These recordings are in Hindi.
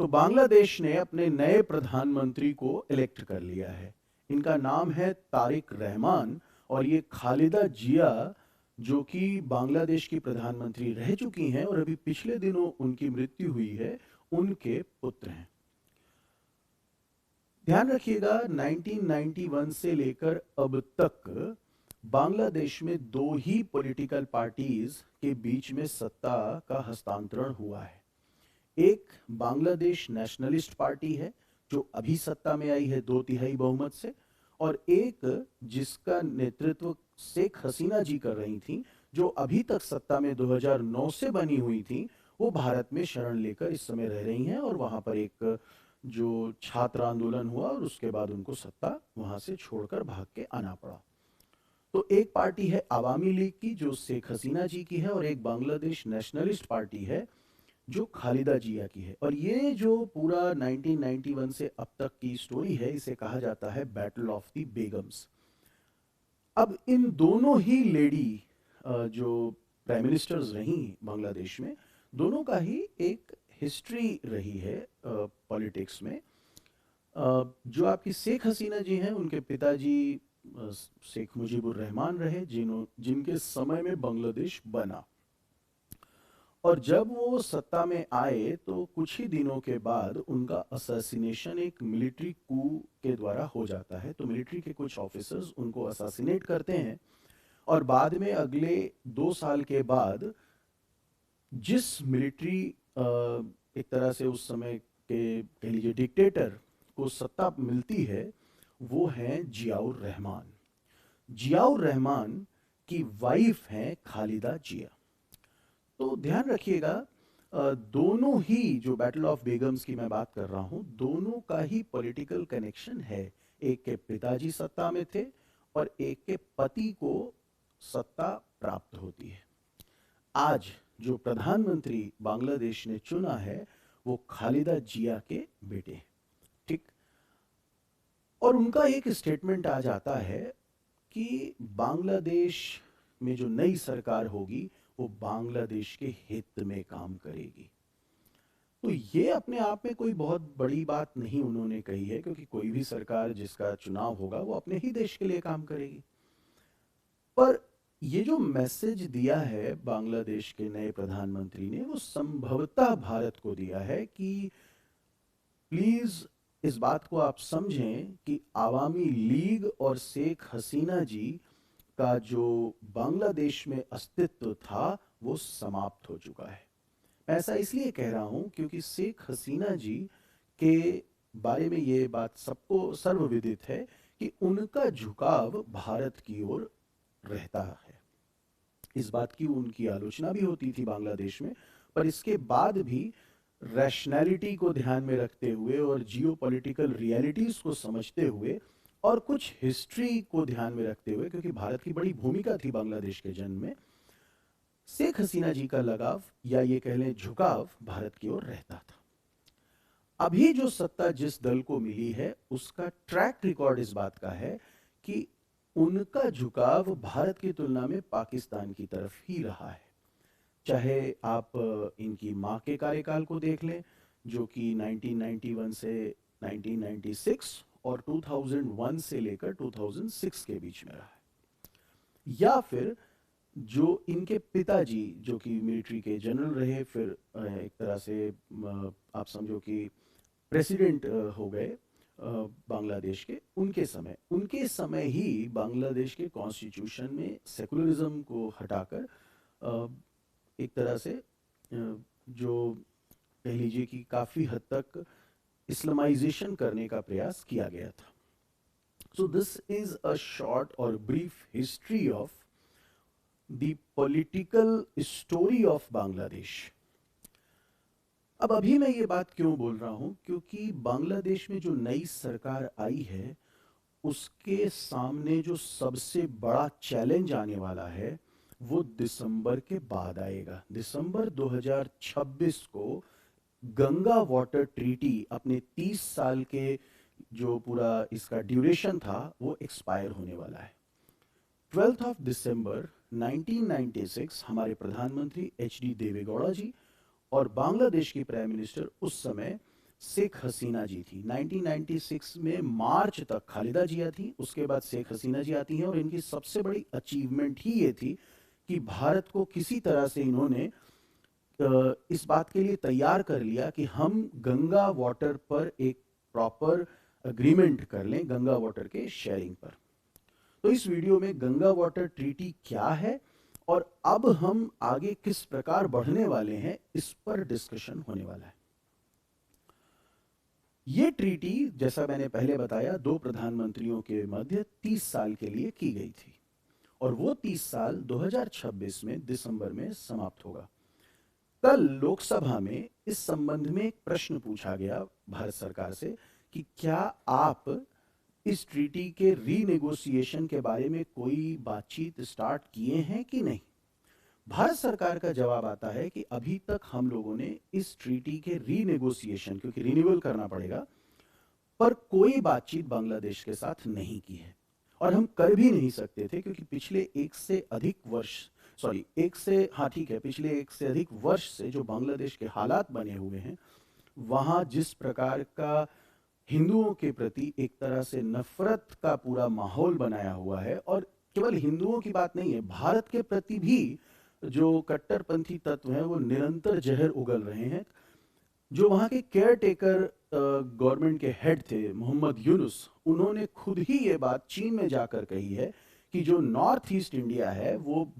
बांग्लादेश ने अपने नए प्रधानमंत्री को इलेक्ट कर लिया है। इनका नाम है तारिक रहमान और ये खालिदा जिया जो कि बांग्लादेश की प्रधानमंत्री रह चुकी हैं और अभी पिछले दिनों उनकी मृत्यु हुई है, उनके पुत्र हैं। ध्यान रखिएगा 1991 से लेकर अब तक बांग्लादेश में दो ही पॉलिटिकल पार्टीज के बीच में सत्ता का हस्तांतरण हुआ है। एक बांग्लादेश नेशनलिस्ट पार्टी है जो अभी सत्ता में आई है 2/3 बहुमत से, और एक जिसका नेतृत्व शेख हसीना जी कर रही थी, जो अभी तक सत्ता में 2009 से बनी हुई थी। वो भारत में शरण लेकर इस समय रह रही हैं और वहां पर एक जो छात्र आंदोलन हुआ और उसके बाद उनको सत्ता वहां से छोड़कर भाग के आना पड़ा। तो एक पार्टी है आवामी लीग की जो शेख हसीना जी की है, और एक बांग्लादेश नेशनलिस्ट पार्टी है जो खालिदा जिया की है। और ये जो पूरा 1991 से अब तक की स्टोरी है, इसे कहा जाता है बैटल ऑफ द बेगम्स। अब इन दोनों ही लेडी जो प्राइम मिनिस्टर्स रही बांग्लादेश में, दोनों का ही एक हिस्ट्री रही है पॉलिटिक्स में। जो आपकी शेख हसीना जी हैं, उनके पिताजी शेख मुजीबुर रहमान रहे, जिनके समय में बांग्लादेश बना। और जब वो सत्ता में आए तो कुछ ही दिनों के बाद उनका असैसिनेशन एक मिलिट्री कू के द्वारा हो जाता है। तो मिलिट्री के कुछ ऑफिसर्स उनको असैसिनेट करते हैं और बाद में अगले 2 साल के बाद जिस मिलिट्री एक तरह से उस समय के कह लीजिए डिक्टेटर को सत्ता मिलती है, वो हैं जियाउर रहमान। जियाउर रहमान की वाइफ हैं खालिदा जिया। तो ध्यान रखिएगा, दोनों ही जो बैटल ऑफ बेगम्स की मैं बात कर रहा हूं, दोनों का ही पॉलिटिकल कनेक्शन है। एक के पिताजी सत्ता में थे और एक के पति को सत्ता प्राप्त होती है। आज जो प्रधानमंत्री बांग्लादेश ने चुना है वो खालिदा जिया के बेटे हैं, ठीक। और उनका एक स्टेटमेंट आज आता है कि बांग्लादेश में जो नई सरकार होगी वो बांग्लादेश के हित में काम करेगी। तो ये अपने आप में कोई बहुत बड़ी बात नहीं उन्होंने कही है, क्योंकि कोई भी सरकार जिसका चुनाव होगा वो अपने ही देश के लिए काम करेगी। पर ये जो मैसेज दिया है बांग्लादेश के नए प्रधानमंत्री ने, वो संभवतः भारत को दिया है कि प्लीज इस बात को आप समझें कि आवामी लीग और शेख हसीना जी का जो बांग्लादेश में अस्तित्व था वो समाप्त हो चुका है। मैं ऐसा इसलिए कह रहा हूं क्योंकि शेख हसीना जी के बारे में ये बात सबको सर्वविदित है कि उनका झुकाव भारत की ओर रहता है। इस बात की उनकी आलोचना भी होती थी बांग्लादेश में, पर इसके बाद भी रैशनैलिटी को ध्यान में रखते हुए और जियोपॉलिटिकल रियलिटीज को समझते हुए और कुछ हिस्ट्री को ध्यान में रखते हुए, क्योंकि भारत की बड़ी भूमिका थी बांग्लादेश के जन्म में, शेख हसीना जी का लगाव या ये कह लें झुकाव भारत की ओर रहता था। अभी जो सत्ता जिस दल को मिली है उसका ट्रैक रिकॉर्ड इस बात का है कि उनका झुकाव भारत की तुलना में पाकिस्तान की तरफ ही रहा है। चाहे आप इनकी मां के कार्यकाल को देख लें, जो कि 1991 से 1996 और 2001 से लेकर 2006 के बीच में रहा है, या फिर जो इनके पिताजी जो कि मिलिट्री के जनरल रहे, फिर एक तरह से आप समझो कि प्रेसिडेंट हो गए बांग्लादेश के, उनके समय ही बांग्लादेश के कॉन्स्टिट्यूशन में सेकुलरिज्म को हटाकर एक तरह से जो कह लीजिए कि काफी हद तक इस्लामाइजेशन करने का प्रयास किया गया था। So this is a short और brief history of the political story of Bangladesh. अब अभी मैं ये बात क्यों बोल रहा हूं, क्योंकि बांग्लादेश में जो नई सरकार आई है उसके सामने जो सबसे बड़ा चैलेंज आने वाला है वो दिसंबर के बाद आएगा। दिसंबर 2026 को गंगा वाटर ट्रीटी अपने 30 साल के जो पूरा इसका ड्यूरेशन था वो एक्सपायर होने वाला है। 12 ऑफ दिसंबर 1996 हमारे प्रधानमंत्री HD देवेगौड़ा जी और बांग्लादेश की प्राइम मिनिस्टर उस समय शेख हसीना जी थी। 1996 में मार्च तक खालिदा जिया थी, उसके बाद शेख हसीना जी आती हैं, और इनकी सबसे बड़ी अचीवमेंट ही ये थी कि भारत को किसी तरह से इन्होंने इस बात के लिए तैयार कर लिया कि हम गंगा वाटर पर एक प्रॉपर अग्रीमेंट कर लें, गंगा वाटर के शेयरिंग पर। तो इस वीडियो में गंगा वाटर ट्रीटी क्या है और अब हम आगे किस प्रकार बढ़ने वाले हैं, इस पर डिस्कशन होने वाला है। ये ट्रीटी, जैसा मैंने पहले बताया, दो प्रधानमंत्रियों के मध्य 30 साल के लिए की गई थी, और वो 30 साल 2026 में दिसंबर में समाप्त होगा। कल लोकसभा में इस संबंध में एक प्रश्न पूछा गया भारत सरकार से कि क्या आप इस ट्रीटी के रीनेगोशिएशन के बारे में कोई बातचीत स्टार्ट किए हैं कि नहीं। भारत सरकार का जवाब आता है कि अभी तक हम लोगों ने इस ट्रीटी के रीनेगोशिएशन, क्योंकि रिन्यूअल करना पड़ेगा, पर कोई बातचीत बांग्लादेश के साथ नहीं की है, और हम कर भी नहीं सकते थे, क्योंकि पिछले एक से अधिक वर्ष से जो बांग्लादेश के हालात बने हुए हैं, वहां जिस प्रकार का हिंदुओं के प्रति एक तरह से नफरत का पूरा माहौल बनाया हुआ है, और केवल हिंदुओं की बात नहीं है, भारत के प्रति भी जो कट्टरपंथी तत्व हैं वो निरंतर जहर उगल रहे हैं। जो वहाँ के केयर टेकर गवर्नमेंट के हेड थे मोहम्मद यूनुस, उन्होंने खुद ही ये बात चीन में जाकर कही है कि जो नॉर्थ ईस्ट इंडिया है वो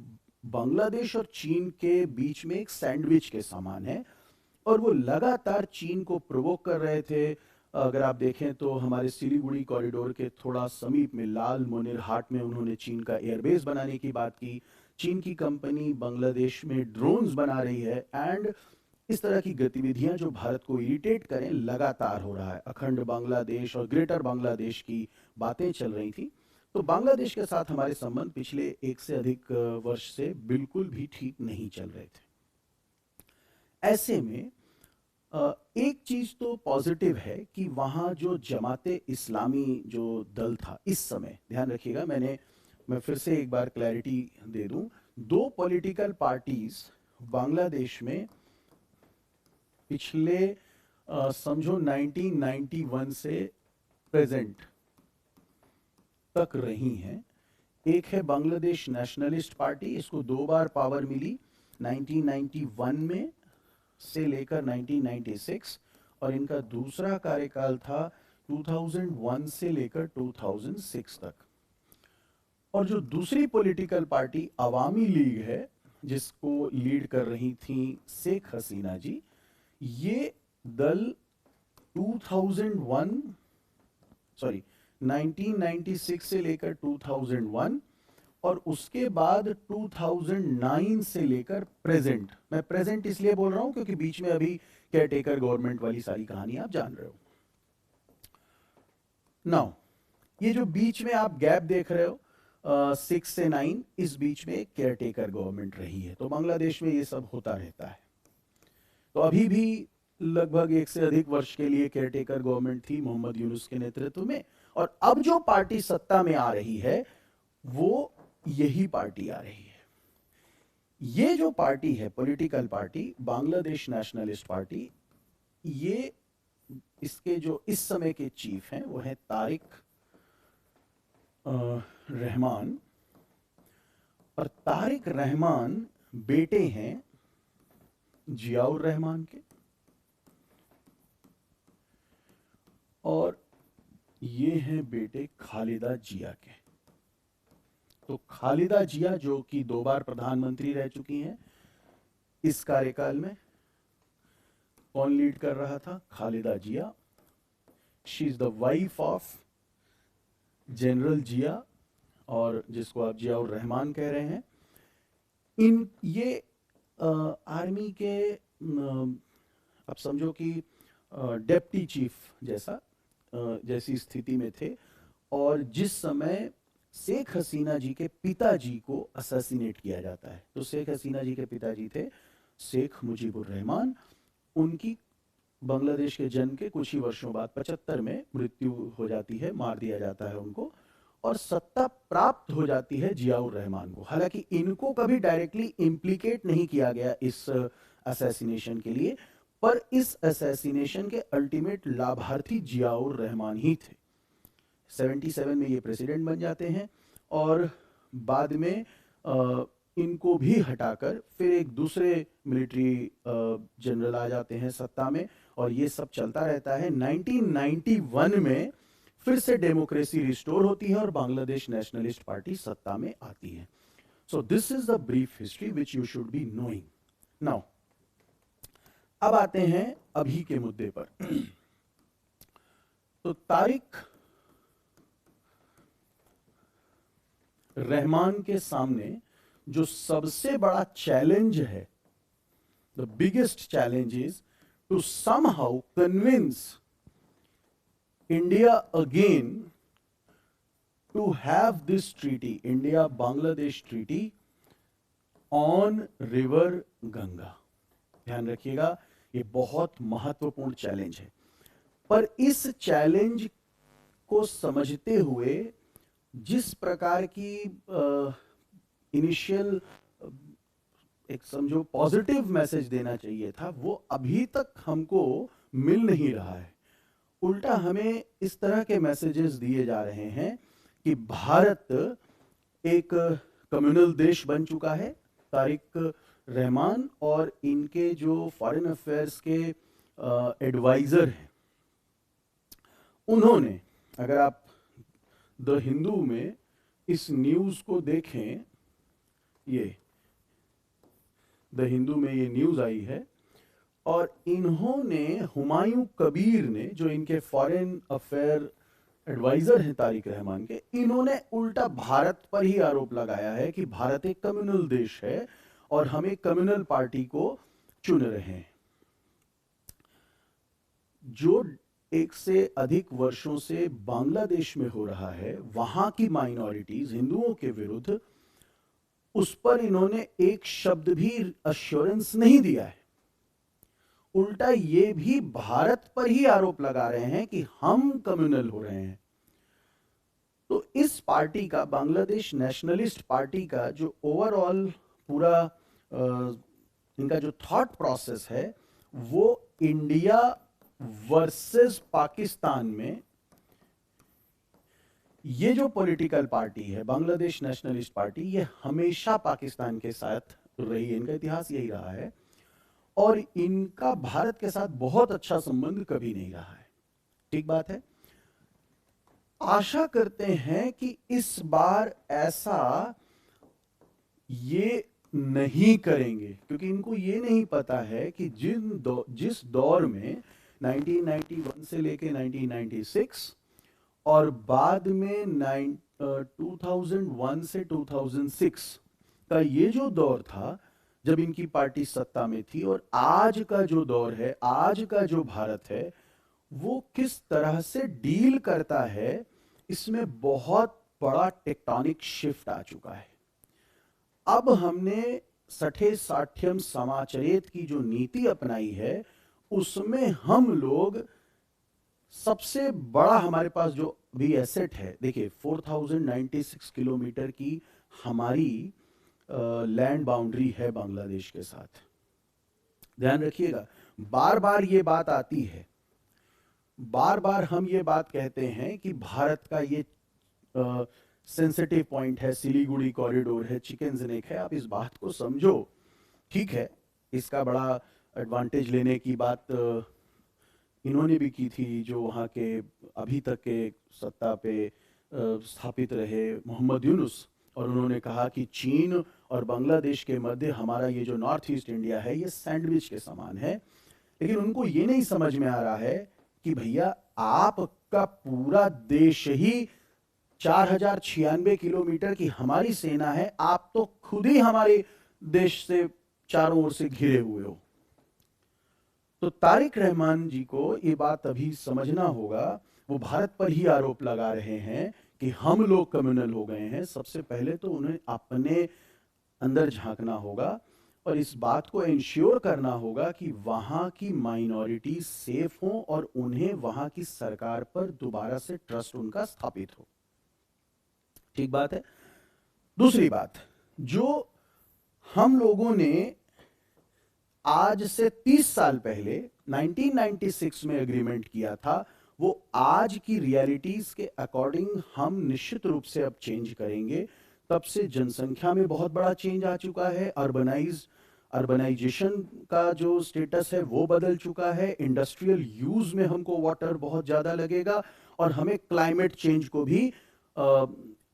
बांग्लादेश और चीन के बीच में एक सैंडविच के समान है, और वो लगातार चीन को प्रोवोक कर रहे थे। अगर आप देखें तो हमारे सिलीगुड़ी कॉरिडोर के थोड़ा समीप में लाल मोनिर हाट में उन्होंने चीन का एयरबेस बनाने की बात की। चीन की कंपनी बांग्लादेश में ड्रोन्स बना रही है, एंड इस तरह की गतिविधियां जो भारत को इरिटेट करें लगातार हो रहा है। अखंड बांग्लादेश और ग्रेटर बांग्लादेश की बातें चल रही थी। तो बांग्लादेश के साथ हमारे संबंध पिछले एक से अधिक वर्ष से बिल्कुल भी ठीक नहीं चल रहे थे। ऐसे में एक चीज तो पॉजिटिव है कि वहां जो जमाते इस्लामी जो दल था, इस समय ध्यान रखिएगा, मैं फिर से एक बार क्लैरिटी दे दूं, दो पॉलिटिकल पार्टीज बांग्लादेश में पिछले समझो 1991 से प्रेजेंट तक रही हैं। एक है बांग्लादेश नेशनलिस्ट पार्टी, इसको दो बार पावर मिली, 1991 में से लेकर 1996, और इनका दूसरा कार्यकाल था 2001 से लेकर 2006 तक। और जो दूसरी पॉलिटिकल पार्टी अवामी लीग है, जिसको लीड कर रही थी शेख हसीना जी, ये दल 1996 से लेकर 2001 और उसके बाद 2009 से लेकर प्रेजेंट, मैं प्रेजेंट इसलिए बोल रहा हूं क्योंकि बीच में अभी केयरटेकर गवर्नमेंट वाली सारी कहानी आप जान रहे हो। नाउ ये जो बीच में आप गैप देख रहे हो 6 से 9, इस बीच में केयरटेकर गवर्नमेंट रही है। तो बांग्लादेश में ये सब होता रहता है। तो अभी भी लगभग एक से अधिक वर्ष के लिए केयरटेकर गवर्नमेंट थी मोहम्मद यूनुस के नेतृत्व में, और अब जो पार्टी सत्ता में आ रही है वो यही पार्टी आ रही है। ये जो पार्टी है, political party Bangladesh nationalist party, ये इसके जो इस समय के चीफ हैं वो है तारिक रहमान, और तारिक रहमान बेटे हैं जियाउर रहमान के, और ये हैं बेटे खालिदा जिया के। तो खालिदा जिया जो कि दो बार प्रधानमंत्री रह चुकी हैं, इस कार्यकाल में कौन लीड कर रहा था? Khaleda Zia. She is the wife of general Zia, और जिसको आप जियाउर रहमान कह रहे हैं। ये आर्मी के आप समझो कि डेप्टी चीफ जैसी स्थिति में थे, और जिस समय शेख हसीना जी के पिताजी को असैसिनेट किया जाता है, तो शेख हसीना जी के पिताजी थे शेख मुजीबुर रहमान, उनकी बांग्लादेश के जन्म के कुछ ही वर्षों बाद 75 में मृत्यु हो जाती है, मार दिया जाता है उनको, और सत्ता प्राप्त हो जाती है जियाउर रहमान को। हालांकि इनको कभी डायरेक्टली इम्प्लीकेट नहीं किया गया इस असैसिनेशन के लिए, पर इस असैसिनेशन के अल्टीमेट लाभार्थी जियाउर रहमान ही थे। 77 में ये प्रेसिडेंट बन जाते हैं और बाद में इनको भी हटाकर फिर एक दूसरे मिलिट्री जनरल आ जाते हैं सत्ता में, और ये सब चलता रहता है। 1991 में फिर से डेमोक्रेसी रिस्टोर होती है और बांग्लादेश नेशनलिस्ट पार्टी सत्ता में आती है। सो this is the brief history which you should be knowing now. अब आते हैं अभी के मुद्दे पर। तो तारिक रहमान के सामने जो सबसे बड़ा चैलेंज है, the biggest challenge is to somehow convince India again to have this treaty, India Bangladesh treaty on river Ganga. ध्यान रखिएगा, ये बहुत महत्वपूर्ण चैलेंज है। पर इस चैलेंज को समझते हुए जिस प्रकार की इनिशियल एक समझो पॉजिटिव मैसेज देना चाहिए था, वो अभी तक हमको मिल नहीं रहा है। उल्टा हमें इस तरह के मैसेजेस दिए जा रहे हैं कि भारत एक कम्युनल देश बन चुका है। तारिक रहमान और इनके जो फॉरेन अफेयर्स के एडवाइजर हैं, उन्होंने, अगर आप द हिंदू में इस न्यूज को देखें, ये द हिंदू में ये न्यूज आई है, और इन्होंने हुमायूं कबीर ने, जो इनके फॉरेन अफेयर एडवाइजर हैं तारिक रहमान के, इन्होंने उल्टा भारत पर ही आरोप लगाया है कि भारत एक कम्युनल देश है और हम एक कम्युनल पार्टी को चुन रहे हैं। जो एक से अधिक वर्षों से बांग्लादेश में हो रहा है, वहां की माइनॉरिटीज हिंदुओं के विरुद्ध, उस पर इन्होंने एक शब्द भी अश्योरेंस नहीं दिया है। उल्टा ये भी भारत पर ही आरोप लगा रहे हैं कि हम कम्युनल हो रहे हैं। तो इस पार्टी का, बांग्लादेश नेशनलिस्ट पार्टी का जो ओवरऑल पूरा इनका जो थॉट प्रोसेस है, वो इंडिया वर्सेस पाकिस्तान में, ये जो पॉलिटिकल पार्टी है बांग्लादेश नेशनलिस्ट पार्टी, ये हमेशा पाकिस्तान के साथ रही है, इनका इतिहास यही रहा है, और इनका भारत के साथ बहुत अच्छा संबंध कभी नहीं रहा है। ठीक बात है। आशा करते हैं कि इस बार ऐसा ये नहीं करेंगे, क्योंकि इनको ये नहीं पता है कि जिस दौर में 1991 से लेके 1996 और बाद में 2001 से 2006 का ये जो दौर था जब इनकी पार्टी सत्ता में थी, और आज का जो दौर है, आज का जो भारत है, वो किस तरह से डील करता है, इसमें बहुत बड़ा टेक्टोनिक शिफ्ट आ चुका है। अब हमने सठे साठ्यम समाचरित की जो नीति अपनाई है, उसमें हम लोग सबसे बड़ा, हमारे पास जो भी एसेट है, देखिए 4096 किलोमीटर की हमारी लैंड बाउंड्री है बांग्लादेश के साथ। ध्यान रखिएगा, बार बार ये बात आती है, बार बार हम ये बात कहते हैं कि भारत का ये सेंसिटिव पॉइंट है, सिलीगुड़ी कॉरिडोर है, चिकन जिनेक है। आप इस बात को समझो, ठीक है, इसका बड़ा एडवांटेज लेने की बात इन्होंने भी की थी, जो वहाँ के अभी तक के सत्ता पे स्थापित रहे मोहम्मद यूनुस, और उन्होंने कहा कि चीन और बांग्लादेश के मध्य हमारा ये जो नॉर्थ ईस्ट इंडिया है, ये सैंडविच के समान है। लेकिन उनको ये नहीं समझ में आ रहा है कि भैया आपका पूरा देश ही 4096 किलोमीटर की हमारी सेना है, आप तो खुद ही हमारे देश से चारों ओर से घिरे हुए हो। तो तारिक रहमान जी को ये बात अभी समझना होगा। वो भारत पर ही आरोप लगा रहे हैं कि हम लोग कम्युनल हो गए हैं। सबसे पहले तो उन्हें अपने अंदर झांकना होगा और इस बात को इंश्योर करना होगा कि वहां की माइनॉरिटी सेफ हो और उन्हें वहां की सरकार पर दोबारा से ट्रस्ट उनका स्थापित हो। ठीक बात है। दूसरी बात, जो हम लोगों ने आज से 30 साल पहले 1996 में एग्रीमेंट किया था, वो आज की रियलिटीज के अकॉर्डिंग हम निश्चित रूप से अब चेंज करेंगे। तब से जनसंख्या में बहुत बड़ा चेंज आ चुका है, अर्बनाइजेशन का जो स्टेटस है वो बदल चुका है, इंडस्ट्रियल यूज में हमको वाटर बहुत ज्यादा लगेगा, और हमें क्लाइमेट चेंज को भी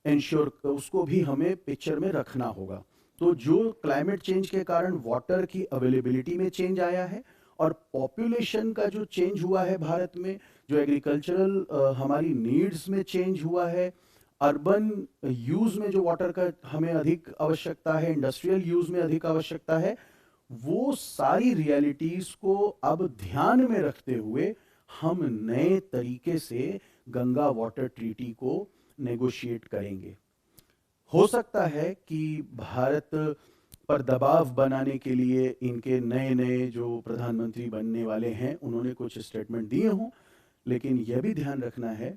इंश्योर उसको भी हमें पिक्चर में रखना होगा। तो जो क्लाइमेट चेंज के कारण वाटर की अवेलेबिलिटी में चेंज आया है, और पॉपुलेशन का जो चेंज हुआ है भारत में, जो एग्रीकल्चरल हमारी नीड्स में चेंज हुआ है, अर्बन यूज में जो वाटर का हमें अधिक आवश्यकता है, इंडस्ट्रियल यूज में अधिक आवश्यकता है, वो सारी रियलिटीज को अब ध्यान में रखते हुए हम नए तरीके से गंगा वाटर ट्रीटी को नेगोशिएट करेंगे। हो सकता है कि भारत पर दबाव बनाने के लिए इनके नए नए जो प्रधानमंत्री बनने वाले हैं उन्होंने कुछ स्टेटमेंट दिए हों, लेकिन यह भी ध्यान रखना है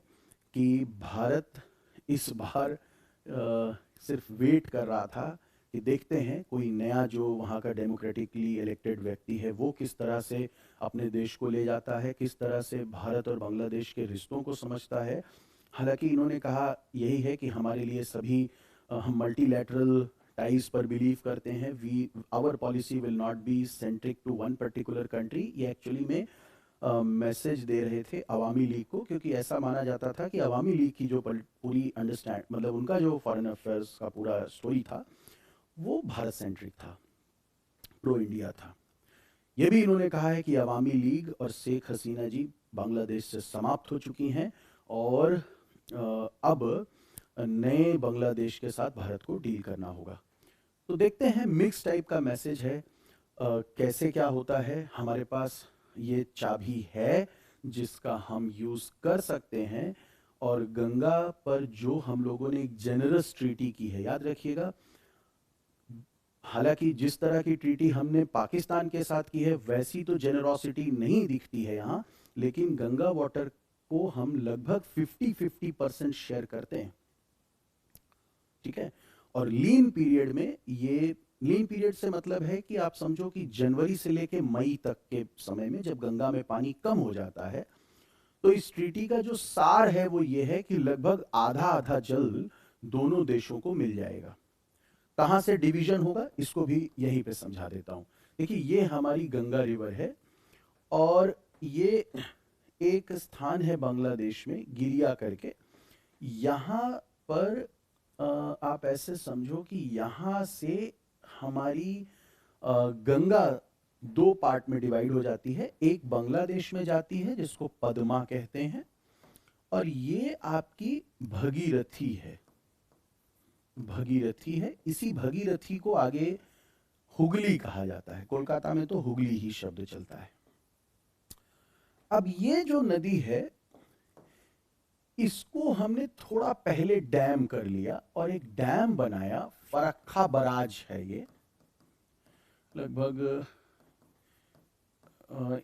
कि भारत इस बार सिर्फ वेट कर रहा था कि देखते हैं कोई नया जो वहाँ का डेमोक्रेटिकली इलेक्टेड व्यक्ति है वो किस तरह से अपने देश को ले जाता है, किस तरह से भारत और बांग्लादेश के रिश्तों को समझता है। हालांकि इन्होंने कहा यही है कि हमारे लिए सभी हम मल्टीलैटरल टाइज पर बिलीव करते हैं, we our policy will not be centric to one particular country. ये एक्चुअली में मैसेज दे रहे थे अवामी लीग को, क्योंकि ऐसा माना जाता था कि अवामी लीग की जो पूरी अंडरस्टैंड मतलब उनका जो फॉरेन अफेयर्स का पूरा स्टोरी था वो भारत सेंट्रिक था, प्रो इंडिया था। ये भी इन्होंने कहा है कि अवामी लीग और शेख हसीना जी बांग्लादेश से समाप्त हो चुकी हैं, और अब नए बांग्लादेश के साथ भारत को डील करना होगा। तो देखते हैं, मिक्स टाइप का मैसेज है, कैसे क्या होता है। हमारे पास ये चाबी है जिसका हम यूज कर सकते हैं, और गंगा पर जो हम लोगों ने एक जेनरस ट्रीटी की है, याद रखिएगा, हालांकि जिस तरह की ट्रीटी हमने पाकिस्तान के साथ की है वैसी तो जेनरोसिटी नहीं दिखती है यहाँ, लेकिन गंगा वाटर को हम लगभग 50-50% शेयर करते हैं, ठीक है। और लीन पीरियड में, ये लीन पीरियड से मतलब है कि आप समझो कि जनवरी से लेके मई तक के समय में जब गंगा में पानी कम हो जाता है, तो इस ट्रीटी का जो सार है वो ये है कि लगभग आधा आधा जल दोनों देशों को मिल जाएगा। कहां से डिवीजन होगा इसको भी यहीं पे समझा देता हूं। देखिए, ये हमारी गंगा रिवर है, और ये एक स्थान है बांग्लादेश में गिरिया करके। यहाँ पर आप ऐसे समझो कि यहाँ से हमारी गंगा दो पार्ट में डिवाइड हो जाती है, एक बांग्लादेश में जाती है जिसको पद्मा कहते हैं, और ये आपकी भगीरथी है, भगीरथी है। इसी भगीरथी को आगे हुगली कहा जाता है, कोलकाता में तो हुगली ही शब्द चलता है। अब ये जो नदी है इसको हमने थोड़ा पहले डैम कर लिया और एक डैम बनाया, फरक्का बराज है ये, लगभग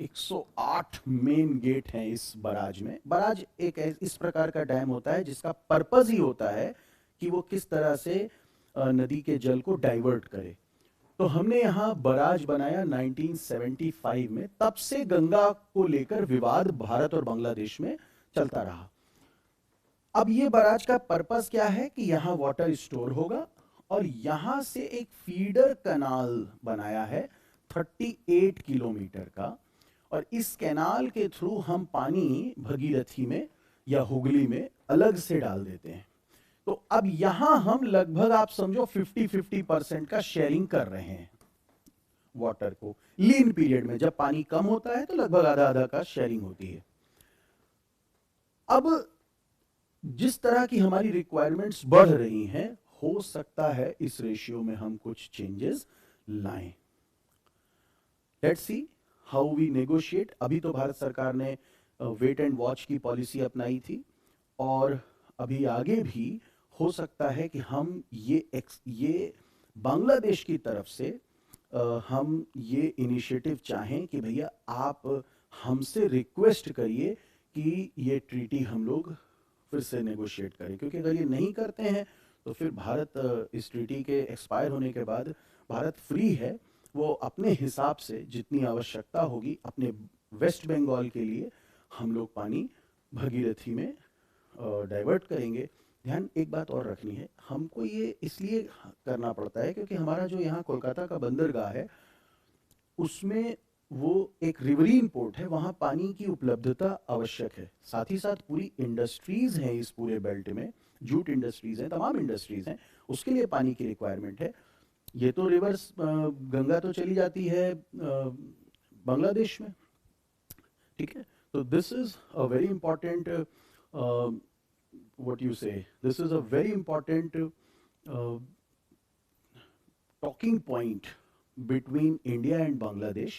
108 मेन गेट हैं इस बराज में। बराज एक इस प्रकार का डैम होता है जिसका पर्पस ही होता है कि वो किस तरह से नदी के जल को डाइवर्ट करे। तो हमने यहाँ बराज बनाया 1975 में, तब से गंगा को लेकर विवाद भारत और बांग्लादेश में चलता रहा। अब ये बराज का पर्पस क्या है कि यहाँ वाटर स्टोर होगा, और यहां से एक फीडर कैनाल बनाया है 38 किलोमीटर का, और इस कैनाल के थ्रू हम पानी भगीरथी में या हुगली में अलग से डाल देते हैं। तो अब यहां हम लगभग आप समझो 50-50% का शेयरिंग कर रहे हैं वाटर को। लीन पीरियड में जब पानी कम होता है तो लगभग आधा आधा का शेयरिंग होती है। अब जिस तरह की हमारी रिक्वायरमेंट्स बढ़ रही हैं, हो सकता है इस रेशियो में हम कुछ चेंजेस लाएं। Let's see how we negotiate. अभी तो भारत सरकार ने वेट एंड वॉच की पॉलिसी अपनाई थी, और अभी आगे भी हो सकता है कि हम ये बांग्लादेश की तरफ से हम ये इनिशिएटिव चाहें कि भैया आप हमसे रिक्वेस्ट करिए कि ये ट्रीटी हम लोग फिर से नेगोशिएट करें, क्योंकि अगर ये नहीं करते हैं तो फिर भारत इस ट्रीटी के एक्सपायर होने के बाद भारत फ्री है वो अपने हिसाब से जितनी आवश्यकता होगी अपने वेस्ट बंगाल के लिए हम लोग पानी भगीरथी में डाइवर्ट करेंगे। ध्यान एक बात और रखनी है, हमको ये इसलिए करना पड़ता है क्योंकि हमारा जो यहाँ कोलकाता का बंदरगाह है उसमें वो एक रिवरीन पोर्ट है, वहाँ पानी की उपलब्धता आवश्यक है। साथ ही साथ पूरी इंडस्ट्रीज हैं इस पूरे बेल्ट में, जूट इंडस्ट्रीज हैं, तमाम इंडस्ट्रीज हैं, उसके लिए पानी की रिक्वायरमेंट है। ये तो रिवर्स गंगा तो चली जाती है बांग्लादेश में, ठीक है। तो this is a very important what you say, this is a very important talking point between India and Bangladesh.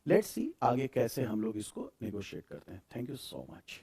Let's see आगे कैसे हम लोग इसको negotiate करते हैं. Thank you so much.